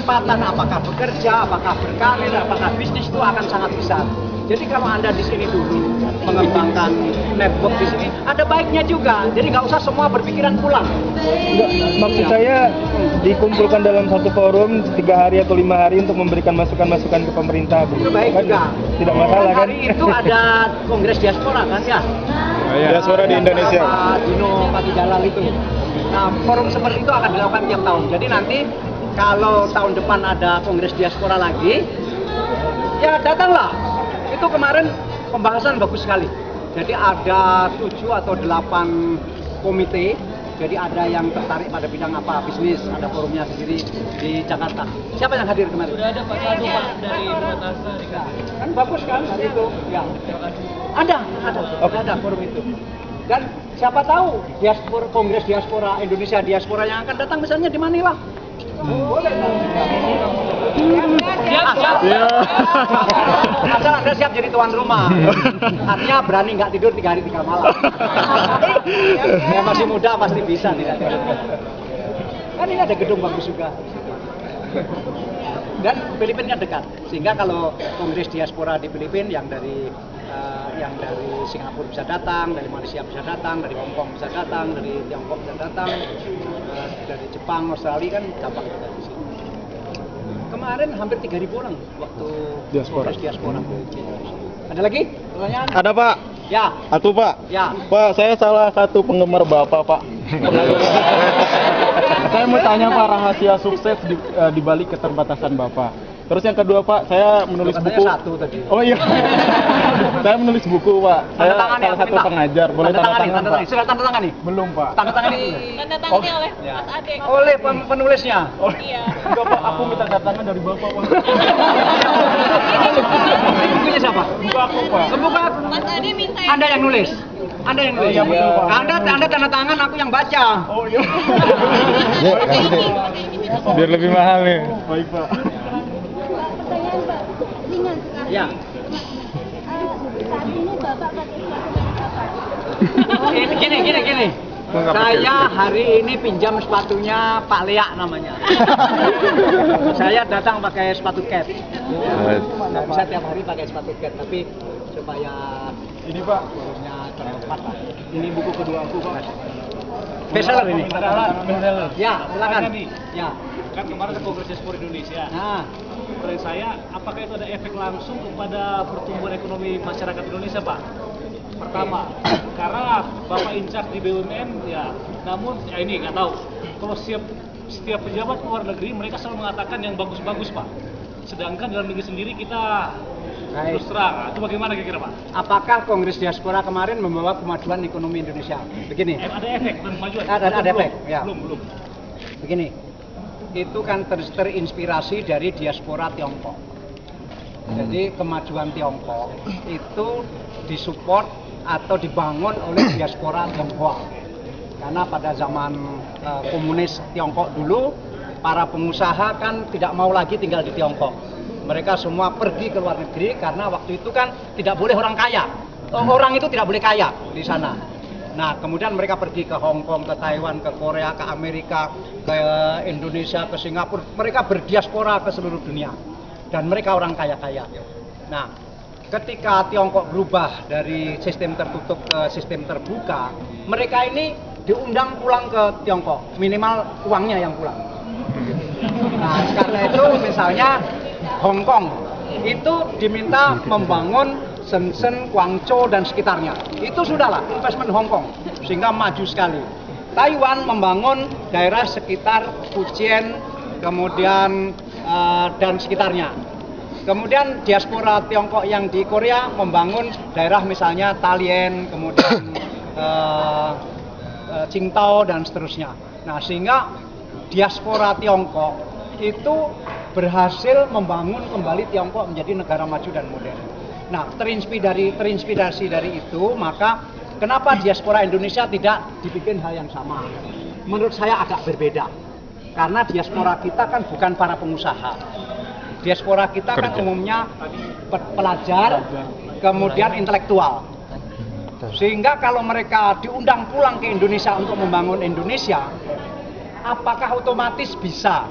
kesempatan apakah bekerja, apakah berkarir, apakah bisnis itu akan sangat besar. Jadi kalau Anda di sini dulu mengembangkan network di sini, ada baiknya juga. Jadi nggak usah semua berpikiran pulang. Enggak, maksud saya dikumpulkan dalam satu forum 3 hari atau 5 hari untuk memberikan masukan-masukan ke pemerintah. Itu baik kan juga. Tidak masalah kan? Hari itu ada Kongres Diaspora kan ya? Diaspora di Indonesia. Pak Dino Patijalal itu. Nah, forum seperti itu akan dilakukan tiap tahun. Jadi nanti kalau tahun depan ada Kongres Diaspora lagi, ya datanglah. Itu kemarin pembahasan bagus sekali. Jadi ada 7 atau 8 komite. Jadi ada yang tertarik pada bidang apa, bisnis, ada forumnya sendiri di Jakarta. Siapa yang hadir kemarin? Sudah ada Pak Sadu Pak dari Makassar. Kan bagus kan hari itu? Ya. Ada forum itu. Dan siapa tahu Kongres Diaspora Indonesia Diaspora yang akan datang misalnya di Manila. Boleh. Siap. Asal Anda siap jadi tuan rumah. Artinya berani nggak tidur 3 hari 3 malam. Ya masih muda pasti bisa tidak tidur. Kan ini ada gedung bagus juga. Dan Filipina dekat, sehingga kalau Kongres Diaspora di Filipina yang dari Singapura bisa datang, dari Malaysia bisa datang, dari Hong Kong bisa datang, dari Tiongkok bisa datang, dari Jepang, Australia kan gampang juga di sini. Kemarin hampir 3.000 orang waktu Kongres Diaspora. Ada lagi pertanyaan? Ada Pak. Ya. Atuh Pak. Ya. Pak, saya salah satu penggemar Bapak Pak. Saya mau tanya Pak, rahasia sukses di balik keterbatasan Bapak. Terus yang kedua Pak, saya menulis buku. Satu tadi. Oh iya. Saya menulis buku Pak. Saya salah satu pengajar. Boleh tanda tangan Pak? Sudah tanda tangan nih? Belum Pak. Tanda tangan nih? Tanda tangannya oleh Mas Ade. Oleh penulisnya. Iya. Enggak Pak, aku minta tanda tangan dari Bapak Pak. Ini bukunya siapa? Buku aku Pak. Buku aku. Mas Ade minta Anda yang nulis. Anda yang nulis. Iya, betul, Pak. Anda tanda tangan, aku yang baca. Oh iya. Biar lebih mahal nih. Baik Pak. Pertanyaan Pak, ringan sekali. Ya. Saat ini Bapak pakai sepatu apa? Gini. Saya hari ini pinjam sepatunya Pak Leak namanya. Saya datang pakai sepatu cat. Nggak bisa tiap hari pakai sepatu cat, tapi supaya Ini Pak. forumnya tertempat lah. Ini buku kedua aku Pak. Bestseller ini. Ya, silakan. Ya. Kan kemarin ada Kongres Diaspora Indonesia. Nah, Menurut saya, apakah itu ada efek langsung kepada pertumbuhan ekonomi masyarakat Indonesia, Pak? Pertama, karena Bapak incak di BUMN, ya, namun ya ini nggak tahu. Kalau setiap pejabat luar negeri, mereka selalu mengatakan yang bagus-bagus, Pak. Sedangkan dalam negeri sendiri kita terus terang. Itu bagaimana kira-kira, Pak? apakah Kongres Diaspora kemarin membawa kemajuan ekonomi Indonesia? Begini. Ada efek dan kemajuan? Ada efek, ya. Belum. Begini, itu kan terinspirasi dari diaspora Tiongkok. Jadi kemajuan Tiongkok itu disupport atau dibangun oleh diaspora Tionghoa. Karena pada zaman komunis Tiongkok dulu, para pengusaha kan tidak mau lagi tinggal di Tiongkok. Mereka semua pergi ke luar negeri karena waktu itu kan tidak boleh orang kaya. Orang itu tidak boleh kaya di sana. Nah, kemudian mereka pergi ke Hong Kong, ke Taiwan, ke Korea, ke Amerika, ke Indonesia, ke Singapura. Mereka berdiaspora ke seluruh dunia. Dan mereka orang kaya-kaya. Nah, ketika Tiongkok berubah dari sistem tertutup ke sistem terbuka, mereka ini diundang pulang ke Tiongkok. Minimal uangnya yang pulang. Nah, karena itu misalnya Hong Kong itu diminta membangun Shenzhen, Guangzhou dan sekitarnya. Itu sudahlah investment Hong Kong sehingga maju sekali. Taiwan membangun daerah sekitar Fujian, kemudian dan sekitarnya. Kemudian diaspora Tiongkok yang di Korea membangun daerah misalnya Dalian, kemudian Qingdao dan seterusnya. Nah, sehingga diaspora Tiongkok itu berhasil membangun kembali Tiongkok menjadi negara maju dan modern. Nah, terinspirasi dari itu, maka kenapa diaspora Indonesia tidak dibikin hal yang sama? Menurut saya agak berbeda. Karena diaspora kita kan bukan para pengusaha. Diaspora kita kan umumnya pelajar, kemudian intelektual. Sehingga kalau mereka diundang pulang ke Indonesia untuk membangun Indonesia, apakah otomatis bisa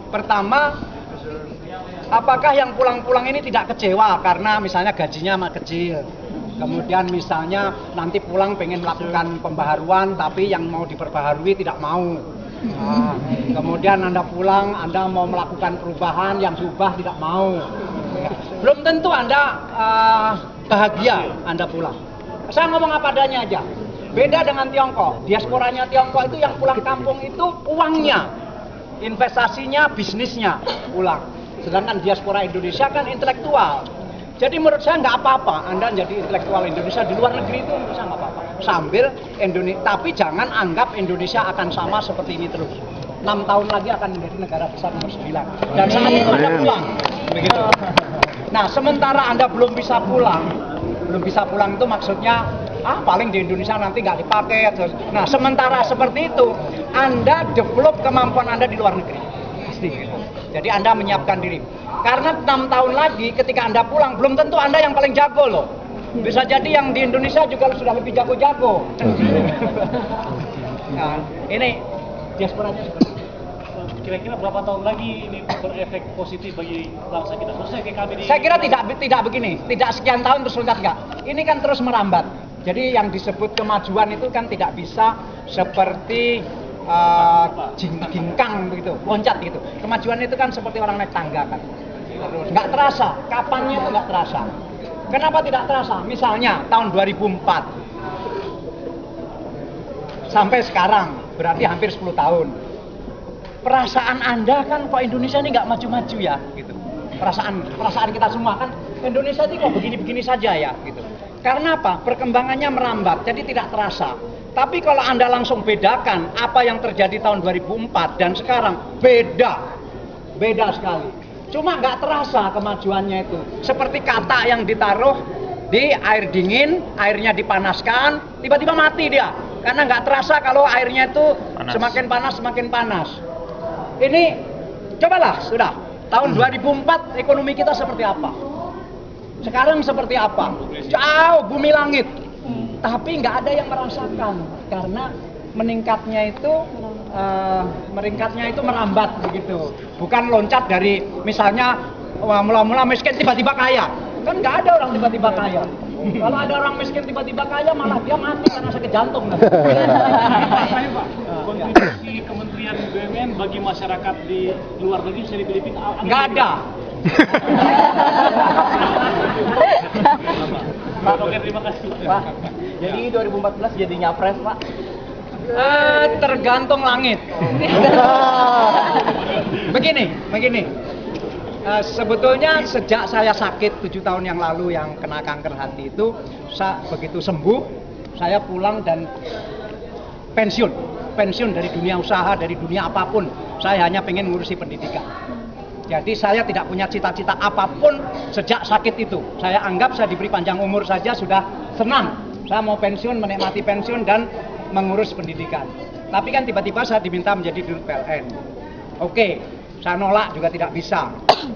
Pertama, apakah yang pulang-pulang ini tidak kecewa karena misalnya gajinya kecil? Kemudian misalnya nanti pulang pengen melakukan pembaharuan tapi yang mau diperbaharui tidak mau. Nah, kemudian Anda pulang, Anda mau melakukan perubahan yang diubah tidak mau. Belum tentu Anda bahagia Anda pulang. Saya ngomong apa adanya aja. Beda dengan Tiongkok. Diasporanya Tiongkok itu yang pulang kampung itu uangnya, investasinya, bisnisnya pulang. Sedangkan diaspora Indonesia kan intelektual. Jadi menurut saya nggak apa-apa Anda jadi intelektual Indonesia di luar negeri itu menurut saya nggak apa-apa. Sambil Indonesia, tapi jangan anggap Indonesia akan sama seperti ini terus. 6 tahun lagi akan menjadi negara besar nomor 9. Dan saat itu Anda pulang. Begitu. Nah, sementara Anda belum bisa pulang itu maksudnya paling di Indonesia nanti nggak dipakai. Nah, sementara seperti itu Anda develop kemampuan Anda di luar negeri. Pasti. Jadi Anda menyiapkan diri. Karena 6 tahun lagi ketika Anda pulang, belum tentu Anda yang paling jago loh. Bisa jadi yang di Indonesia juga sudah lebih jago-jago. Nah, ini diasporanya seperti itu. Kira-kira berapa tahun lagi ini berefek positif bagi bangsa kita? Khususnya kayak kami di... Saya kira tidak begini, tidak sekian tahun terus loncat enggak. Ini kan terus merambat. Jadi yang disebut kemajuan itu kan tidak bisa seperti jingkang begitu, loncat gitu. Kemajuan itu kan seperti orang naik tangga kan. Terus nggak terasa, kapannya itu nggak terasa. Kenapa tidak terasa? Misalnya tahun 2004 sampai sekarang berarti hampir 10 tahun. Perasaan Anda kan kok Indonesia ini nggak maju-maju ya, gitu. Perasaan kita semua kan Indonesia ini kok begini-begini saja ya, gitu. Karena apa? Perkembangannya merambat, jadi tidak terasa. Tapi kalau Anda langsung bedakan apa yang terjadi tahun 2004 dan sekarang, beda sekali. Cuma nggak terasa kemajuannya itu. Seperti katak yang ditaruh di air dingin, airnya dipanaskan, tiba-tiba mati dia. Karena nggak terasa kalau airnya itu semakin panas. Ini cobalah sudah tahun 2004 ekonomi kita seperti apa? Sekarang seperti apa? Jauh bumi langit. Tapi nggak ada yang merasakan karena meningkatnya itu merambat begitu. Bukan loncat dari misalnya mula-mula miskin tiba-tiba kaya. Kan nggak ada orang tiba-tiba kaya. Kalau ada orang miskin tiba-tiba kaya malah dia mati karena sakit jantung. Pak, kontribusi Kementerian BUMN bagi masyarakat di luar negeri di Filipina nggak ada. Oke, terima kasih. Pak, jadi 2014 jadi nyapres, Pak? Tergantung langit. Begini. Sebetulnya sejak saya sakit 7 tahun yang lalu yang kena kanker hati itu, begitu sembuh, saya pulang dan pensiun dari dunia usaha, dari dunia apapun. Saya hanya pengen ngurusi pendidikan. Jadi saya tidak punya cita-cita apapun sejak sakit itu. Saya anggap saya diberi panjang umur saja sudah senang. Saya mau pensiun, menikmati pensiun dan mengurus pendidikan. Tapi kan tiba-tiba saya diminta menjadi dirut PLN. Oke, saya nolak juga tidak bisa.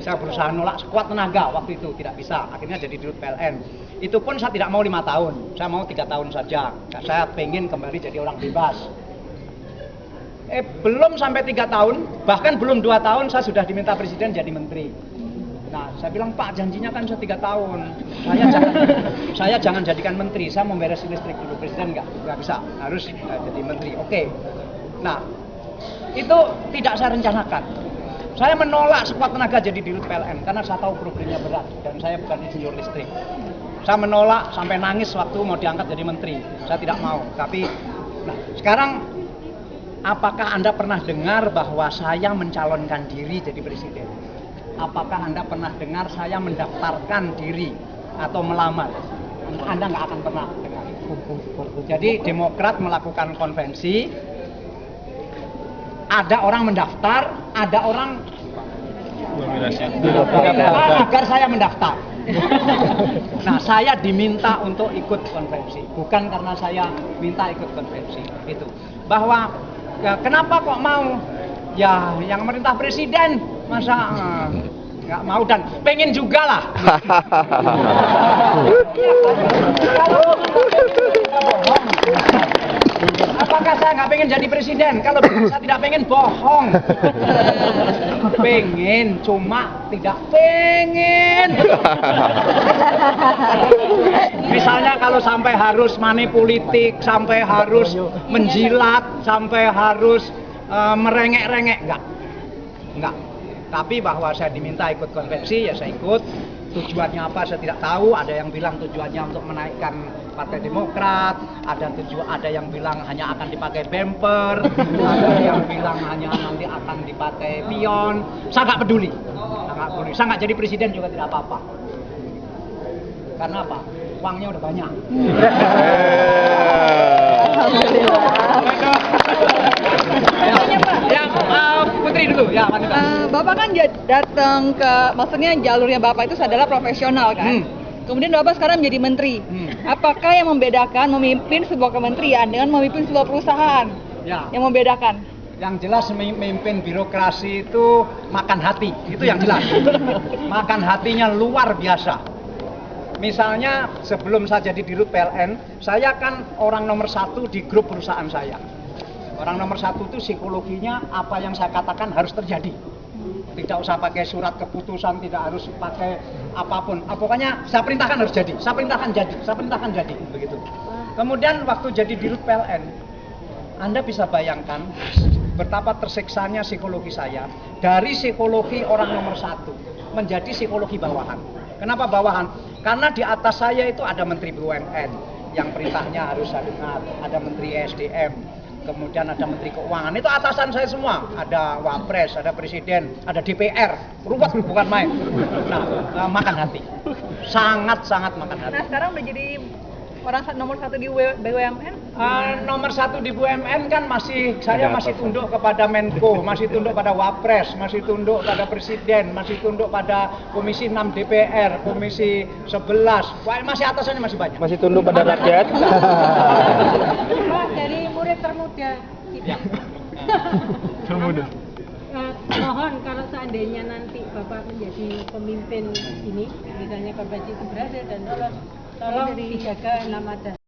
Saya berusaha nolak sekuat tenaga waktu itu, tidak bisa. Akhirnya jadi dirut PLN. Itu pun saya tidak mau 5 tahun, saya mau 3 tahun saja. Saya pengen kembali jadi orang bebas. Belum sampai 3 tahun, bahkan belum 2 tahun saya sudah diminta presiden jadi menteri. Nah, saya bilang, Pak, janjinya kan saya 3 tahun. Saya jangan jadikan menteri, saya mau beresin listrik dulu. Presiden nggak bisa, harus jadi menteri. Oke. Nah, itu tidak saya rencanakan. Saya menolak sekuat tenaga jadi dirut PLN karena saya tahu problemnya berat dan saya bukan insinyur listrik. Saya menolak sampai nangis waktu mau diangkat jadi menteri. Saya tidak mau. Tapi, nah, sekarang apakah Anda pernah dengar bahwa saya mencalonkan diri jadi presiden? Apakah Anda pernah dengar saya mendaftarkan diri atau melamar? Anda nggak akan pernah dengar. Jadi Demokrat melakukan konvensi, ada orang mendaftar, ada orang agar saya mendaftar. Nah, saya diminta untuk ikut konvensi, bukan karena saya minta ikut konvensi. Itu bahwa kenapa kok mau? Ya, yang merintah presiden masa nggak mau dan pengen juga lah. Kalau Apakah saya nggak pengen jadi presiden? Kalau saya tidak pengen, bohong. Pengen, cuma tidak pengen. Misalnya kalau sampai harus money politik, sampai harus menjilat, sampai harus merengek-rengek, enggak. Tapi bahwa saya diminta ikut konvensi, ya saya ikut. Tujuannya apa saya tidak tahu. Ada yang bilang tujuannya untuk menaikkan Partai Demokrat, ada yang bilang hanya akan dipakai bumper, ada yang bilang hanya nanti akan dipakai pion. Saya nggak peduli. Saya nggak jadi presiden juga tidak apa-apa. Karena apa? Uangnya udah banyak. Ya, Putri dulu ya, wanita. Bapak kan datang ke, maksudnya jalurnya Bapak itu adalah profesional kan? Kemudian Bapak sekarang menjadi menteri. Apakah yang membedakan memimpin sebuah kementerian dengan memimpin sebuah perusahaan? Ya. Yang membedakan? Yang jelas memimpin birokrasi itu makan hati, itu yang jelas. Makan hatinya luar biasa. Misalnya sebelum saya jadi dirut PLN, saya kan orang nomor 1 di grup perusahaan saya. Orang nomor 1 itu psikologinya apa yang saya katakan harus terjadi. Tidak usah pakai surat keputusan, tidak harus pakai apapun. Pokoknya saya perintahkan harus jadi, saya perintahkan jadi, begitu. Kemudian waktu jadi dirut PLN, Anda bisa bayangkan betapa tersiksanya psikologi saya dari psikologi orang nomor 1 menjadi psikologi bawahan. Kenapa bawahan? Karena di atas saya itu ada Menteri BUMN yang perintahnya harus saya dengar, ada Menteri SDM, kemudian ada Menteri Keuangan, itu atasan saya semua. Ada Wapres, ada Presiden, ada DPR, ruwet bukan main. Nah, makan hati, sangat makan hati. Nah sekarang udah jadi orang nomor 1 di BUMN? Nomor 1 di BUMN kan saya masih tunduk kepada Menko, masih tunduk pada Wapres, masih tunduk pada Presiden, masih tunduk pada Komisi 6 DPR, Komisi 11, masih atasannya masih banyak. Masih tunduk pada rakyat. Pak, dari murid termuda kita. Termuda. Mohon kalau seandainya nanti Bapak menjadi pemimpin ini, misalnya konvensi itu berhasil dan tolong dijaga nama dan